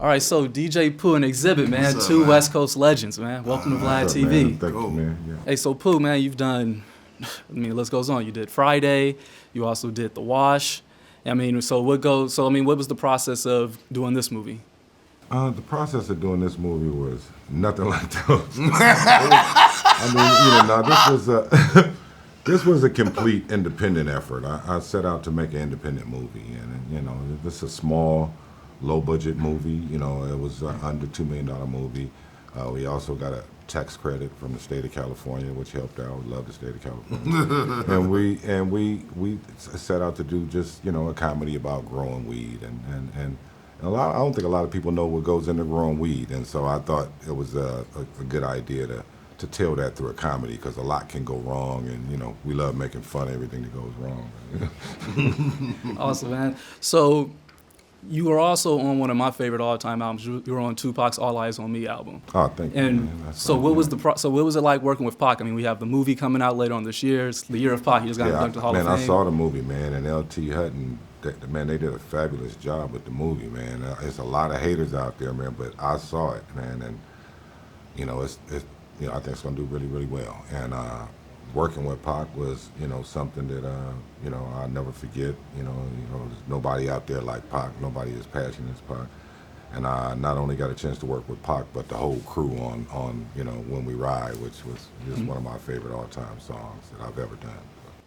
All right, so DJ Pooh and Exhibit, man, What's up, two man? West Coast legends, man. Welcome to Vlad What's up, TV. man? Thank Cool. you, man. Yeah. Hey, so Pooh, man, you've done, I mean, the list goes on. You did Friday. You also did The Wash. I mean, so what was the process of doing this movie? The process of doing this movie was nothing like those. I mean, now this was a this was a complete independent effort. I set out to make an independent movie, and this is a small, low-budget movie. It was under $2 million movie. We also got a tax credit from the state of California, which helped out. We love the state of California. and we set out to do just a comedy about growing weed, and I don't think a lot of people know what goes into growing weed, and so I thought it was a good idea to tell that through a comedy, because a lot can go wrong, and we love making fun of everything that goes wrong. Awesome, man. So you were also on one of my favorite all-time albums. You were on Tupac's All Eyes on Me album. Oh, thank you. And man. so what was what was it like working with Pac? I mean, we have the movie coming out later on this year. It's the year of Pac. He just got inducted to the Hall of Fame. I saw the movie, man, and L.T. Hutton. Man, they did a fabulous job with the movie, man. There's a lot of haters out there, man, but I saw it, man, and it's I think it's gonna do really, really well. And working with Pac was something that I'll never forget. There's nobody out there like Pac. Nobody as passionate as Pac. And I not only got a chance to work with Pac, but the whole crew on When We Ride, which was just one of my favorite all-time songs that I've ever done.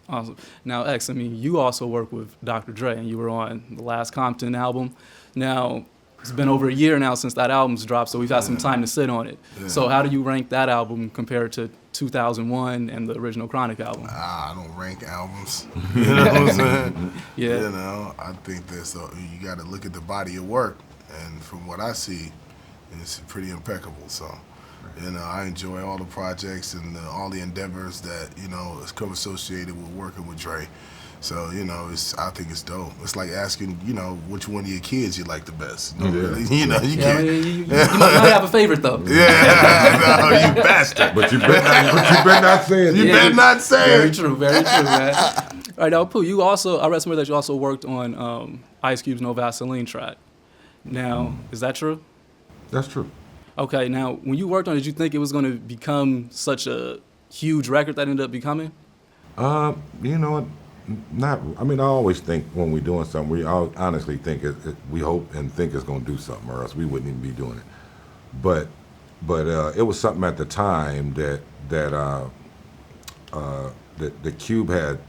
Awesome. Now, X, I mean, you also work with Dr. Dre, and you were on the last Compton album. Now, it's been over a year now since that album's dropped, so we've had some time to sit on it. Yeah. So how do you rank that album compared to 2001 and the original Chronic album? I don't rank albums. You know what I'm saying? Yeah. I think that you got to look at the body of work, and from what I see, it's pretty impeccable. So, I enjoy all the projects and all the endeavors that is co-associated with working with Dre. So I think it's dope. It's like asking which one of your kids you like the best. Really, you Yeah, I can't. mean, you might have a favorite, though. Yeah, no, you bastard. But you better not say it. You better not say Very it. true, very true, man. All right, now, Pooh, I read somewhere that you also worked on Ice Cube's No Vaseline track. Now, is that true? That's true. Okay, now, when you worked on it, did you think it was going to become such a huge record that ended up becoming? You know what? Not. I mean, I always think when we're doing something, we honestly think we hope and think it's going to do something, or else we wouldn't even be doing it. But it was something at the time that the Cube had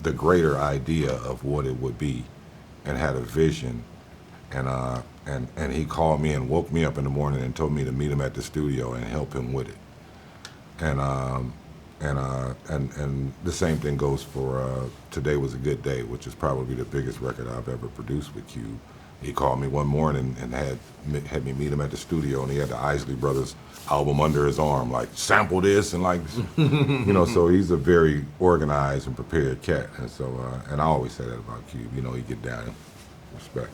the greater idea of what it would be, and had a vision, and he called me and woke me up in the morning and told me to meet him at the studio and help him with it. And the same thing goes for Today Was a Good Day, which is probably the biggest record I've ever produced with Cube. He called me one morning and had me meet him at the studio, and he had the Isley Brothers album under his arm, like, sample this, and like, so he's a very organized and prepared cat. And so, and I always say that about Cube, he get down. Respect.